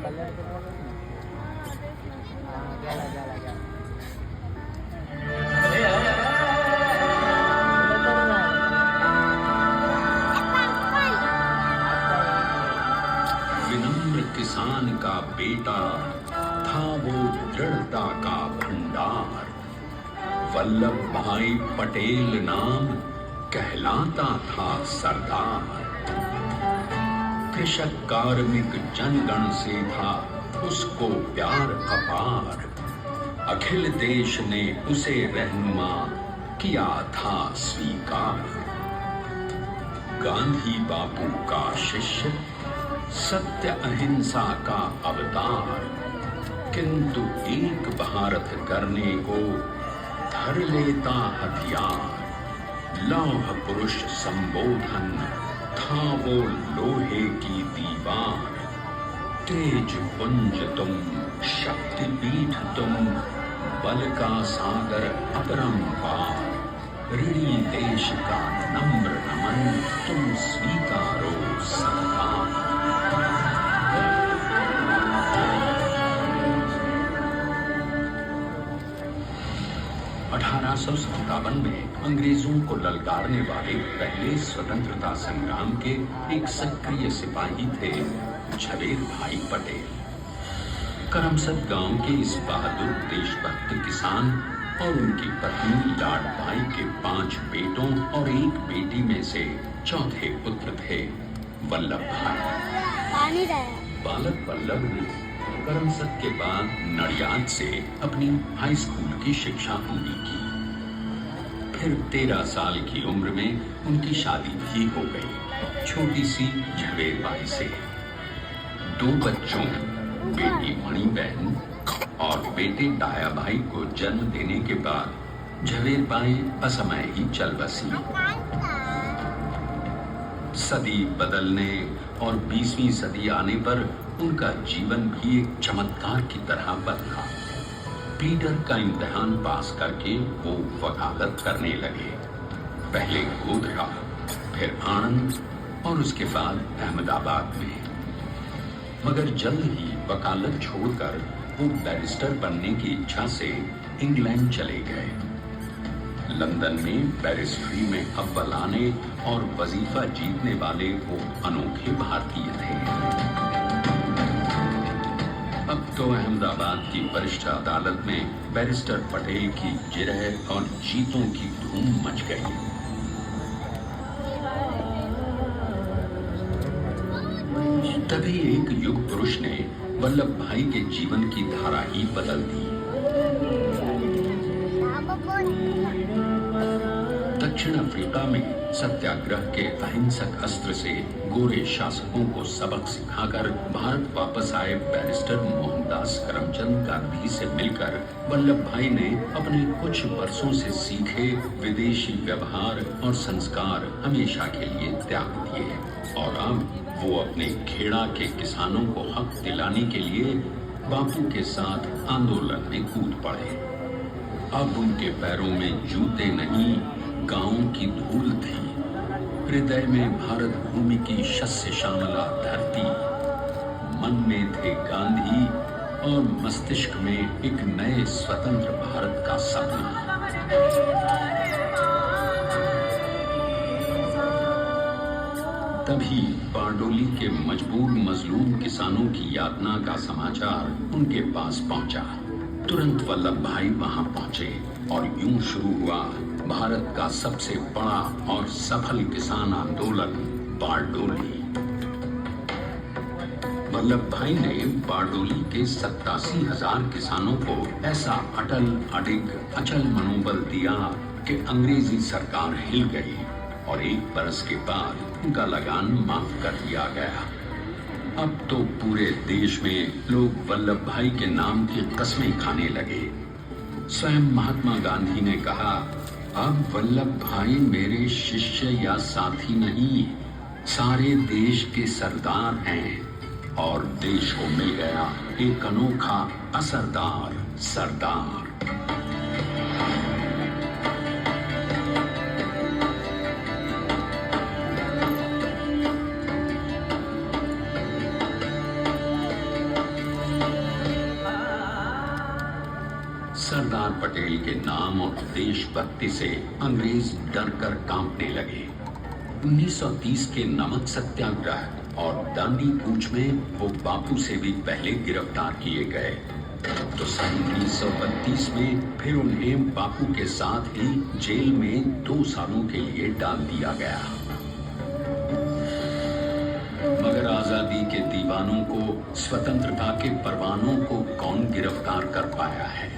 विनम्र किसान का बेटा था वो दृढ़ता का भंडार। वल्लभ भाई पटेल नाम कहलाता था सरदार। कृषक कार्मिक जनगण से था उसको प्यार अपार। अखिल देश ने उसे रहनुमा किया था स्वीकार। गांधी बापू का शिष्य, सत्य अहिंसा का अवतार, किंतु एक भारत करने को धर लेता हथियार। लौह पुरुष संबोधन था वो लोहे की दीवार। तेज पुंज तुम, शक्ति पीठ तुम, बल का सागर अपरंपार। ऋणी देश का नम्र नमन तुम स्वीकारो सरकार। 1857 में अंग्रेजों को ललकारने वाले पहले स्वतंत्रता संग्राम के एक सक्रिय सिपाही थे झवेर भाई पटेल। करमसद गांव के इस बहादुर देशभक्त किसान और उनकी पत्नी लाड भाई के 5 बेटों और 1 बेटी में से चौथे पुत्र थे वल्लभ भाई। बालक वल्लभ ने करमसद के बाद नडियाद से अपनी हाई स्कूल की शिक्षा पूरी की। फिर 13 साल की उम्र में उनकी शादी भी हो गई छोटी सी झवेर बाई से। 2 बच्चों, बेटी मणि बहन और बेटे डाया भाई को जन्म देने के बाद झवेर बाई असमय ही चल बसी। सदी बदलने और 20वीं सदी आने पर उनका जीवन भी एक चमत्कार की तरह बदला। पीटर का इम्तिहान पास करके वो वकालत करने लगे। पहले गोधरा, फिर आनंद और उसके बाद अहमदाबाद में। मगर जल्द ही वकालत छोड़कर वो बैरिस्टर बनने की इच्छा से इंग्लैंड चले गए। लंदन में बैरिस्ट्री में अव्वल आने और वजीफा जीतने वाले वो अनोखे भारतीय थे। अब तो अहमदाबाद की वरिष्ठ अदालत में बैरिस्टर पटेल की जिरह और जीतों की धूम मच गई। तभी एक युग पुरुष ने वल्लभ भाई के जीवन की धारा ही बदल दी। दक्षिण अफ्रीका में सत्याग्रह के अहिंसक अस्त्र से गोरे शासकों को सबक सिखाकर भारत वापस आए बैरिस्टर मोहनदास करमचंद गांधी से मिलकर वल्लभ भाई ने अपने कुछ वर्षों से सीखे विदेशी व्यवहार और संस्कार हमेशा के लिए त्याग दिए और अब वो अपने खेड़ा के किसानों को हक दिलाने के लिए बापू के साथ आंदोलन में कूद पड़े। अब उनके पैरों में जूते नहीं, गांव की धूल थी। हृदय में भारत भूमि की शस्य श्यामला धरती। मन में थे गांधी और मस्तिष्क में एक नए स्वतंत्र भारत का सपना। तभी बारडोली के मजबूर मजलूम किसानों की यातना का समाचार उनके पास पहुंचा। तुरंत वल्लभ भाई वहां पहुंचे और यूं शुरू हुआ भारत का सबसे बड़ा और सफल किसान आंदोलन बारडोली। वल्लभ भाई ने बारडोली के 87,000 किसानों को ऐसा अटल अडिग अचल मनोबल दिया कि अंग्रेजी सरकार हिल गई और 1 बरस के बाद उनका लगान माफ कर दिया गया। अब तो पूरे देश में लोग वल्लभ भाई के नाम की कस्में खाने लगे। स्वयं महात्मा गांधी ने कहा, अब वल्लभ भाई मेरे शिष्य या साथी नहीं, सारे देश के सरदार हैं। और देश को मिल गया एक अनोखा असरदार सरदार। सरदार पटेल के नाम और देशभक्ति से अंग्रेज डर कर कांपने लगे। 1930 के नमक सत्याग्रह और दांडी कूच में वो बापू से भी पहले गिरफ्तार किए गए। तो सन 1932 में फिर उन्हें बापू के साथ ही जेल में 2 सालों के लिए डाल दिया गया। मगर आजादी के दीवानों को, स्वतंत्रता के परवानों को कौन गिरफ्तार कर पाया है?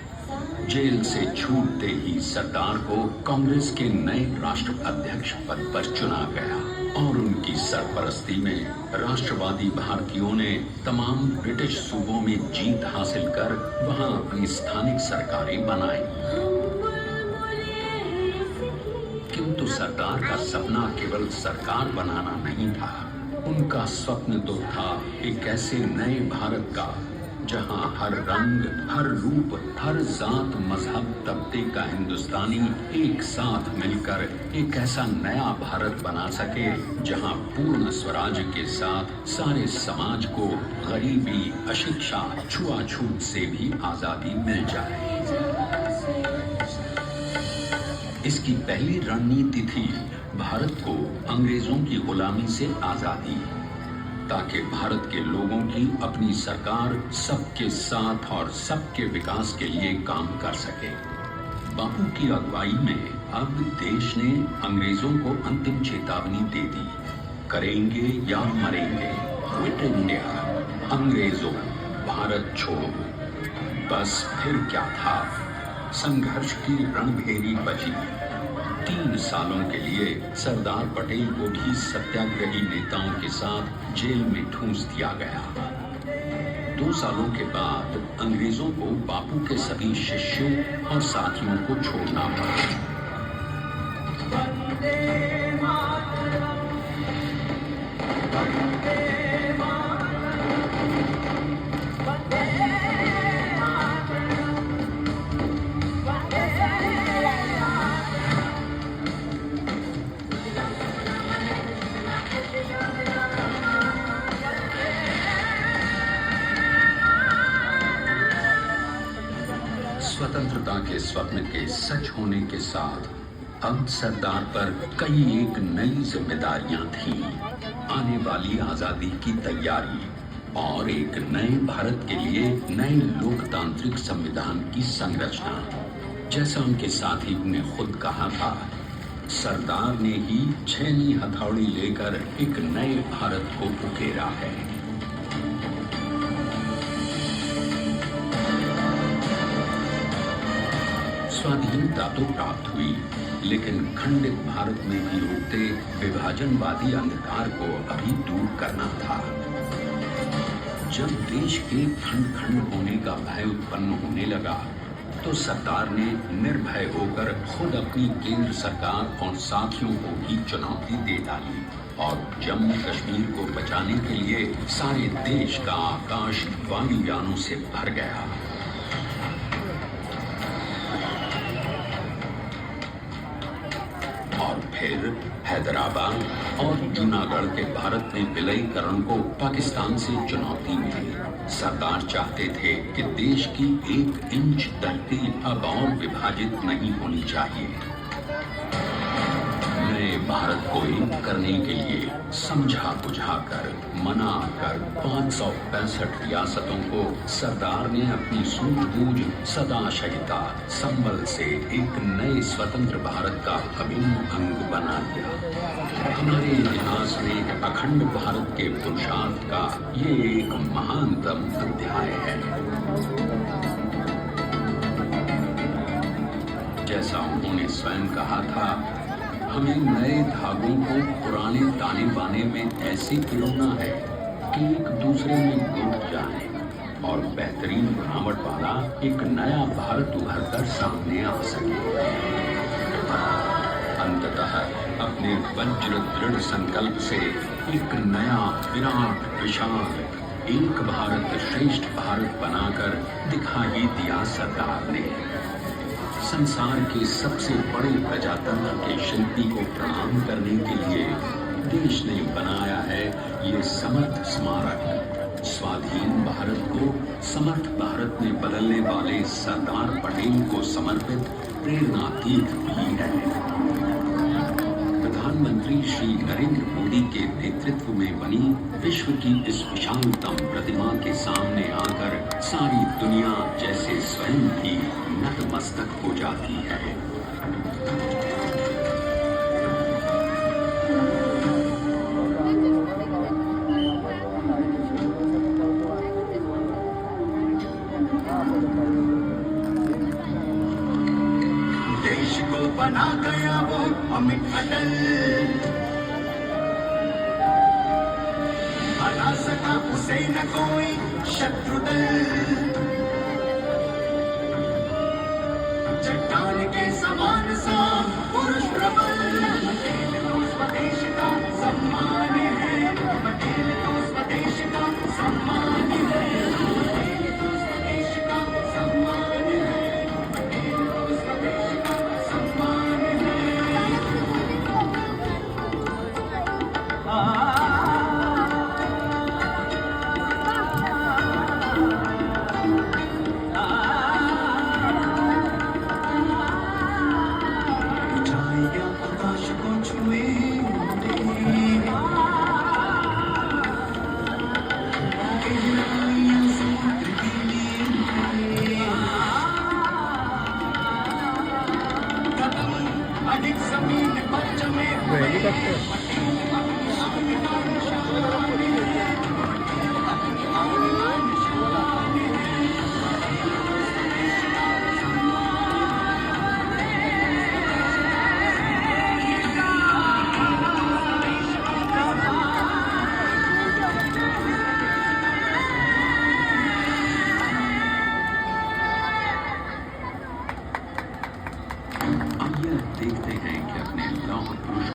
जेल से छूटते ही सरदार को कांग्रेस के नए राष्ट्राध्यक्ष पद पर चुना गया और उनकी सरपरस्ती में राष्ट्रवादी भारतीयों ने तमाम ब्रिटिश सूबों में जीत हासिल कर वहां अपनी स्थानिक सरकारें बनाई। किंतु सरदार का सपना केवल सरकार बनाना नहीं था। उनका स्वप्न तो था एक ऐसे नए भारत का जहां हर रंग, हर रूप, हर जात, मजहब, तबके का हिंदुस्तानी एक साथ मिलकर एक ऐसा नया भारत बना सके जहां पूर्ण स्वराज के साथ सारे समाज को गरीबी, अशिक्षा, छुआछूत से भी आजादी मिल जाए। इसकी पहली रणनीति थी भारत को अंग्रेजों की गुलामी से आजादी, ताकि भारत के लोगों की अपनी सरकार सबके साथ और सबके विकास के लिए काम कर सके। बापू की अगुवाई में अब देश ने अंग्रेजों को अंतिम चेतावनी दे दी, करेंगे या मरेंगे, क्विट इंडिया, अंग्रेजों भारत छोड़ो। बस फिर क्या था, संघर्ष की रणभेरी बची। 3 सालों के लिए सरदार पटेल को भी सत्याग्रही नेताओं के साथ जेल में ठूंस दिया गया। 2 सालों के बाद अंग्रेजों को बापू के सभी शिष्यों और साथियों को छोड़ना पड़ा। स्वतंत्रता के स्वप्न के सच होने के साथ अब सरदार पर कई एक नई जिम्मेदारियां थीं। आने वाली आजादी की तैयारी और एक नए भारत के लिए नए लोकतांत्रिक संविधान की संरचना। जैसा उनके साथी ने खुद कहा था, सरदार ने ही 6वीं हथौड़ी लेकर एक नए भारत को उकेरा है। स्वाधीनता तो प्राप्त हुई, लेकिन खंडित भारत में भी उठते विभाजनवादी अंधकार को अभी दूर करना था। जब देश के खंड खंड होने का भय उत्पन्न होने लगा, तो सरदार ने निर्भय होकर खुद अपनी केंद्र सरकार और साथियों को ही चुनौती दे डाली और जम्मू कश्मीर को बचाने के लिए सारे देश का आकाश वायुयानों से भर गया। और फिर हैदराबाद और जूनागढ़ के भारत में विलयीकरण को पाकिस्तान से चुनौती मिली। सरदार चाहते थे कि देश की 1 इंच धरती अब और विभाजित नहीं होनी चाहिए। नए भारत को एक करने के लिए समझा बुझाकर, मना कर 565 रियासतों को सरदार ने अपनी सूझबूझ, सदाशयता, संबल से एक नए स्वतंत्र भारत का अभिन्न अंग बना दिया। हमारे इतिहास में अखंड भारत के पुरुषार्थ का ये एक महानतम अध्याय है। जैसा उन्होंने स्वयं कहा था, हमें नए धागों को पुराने ताने बाने में ऐसे पिरोना है कि एक दूसरे में जुड़ जाए और बेहतरीन बनावट वाला एक नया भारत उभर कर सामने आ सके। अंततः अपने वज्र दृढ़ संकल्प से एक नया विराट विशाल एक भारत श्रेष्ठ भारत बनाकर दिखा ही दिया सरदार ने। संसार के सबसे बड़े प्रजातंत्र के शिल्पी को प्रणाम करने के लिए देश ने बनाया है ये समर्थ स्मारक। स्वाधीन भारत को समर्थ भारत में बदलने वाले सरदार पटेल को समर्पित प्रेरणातीत भी है। प्रधानमंत्री श्री नरेंद्र मोदी के नेतृत्व में बनी विश्व की इस विशालतम प्रतिमा के सामने आकर सारी दुनिया जैसे स्वयं भी नतमस्तक हो जाती है। देश को बना गया वो अमित अटल, हरा सका उसे न कोई शत्रु दल। चट्टान के समान सा पुरुष प्रबल, पटेल तो स्वदेश का सम्मान है, पटेल तो स्वदेश का सम्मान है, पटेल तो स्वदेश का सम्मान है, पटेल तो स्वदेश का सम्मान है। ऊंचाइयां आकाश को छुए गहराइयां समुद्र के लिए कदम अधिक जमीन पर जमे हुए अब यह देखते हैं कि अपने लौह पुरुष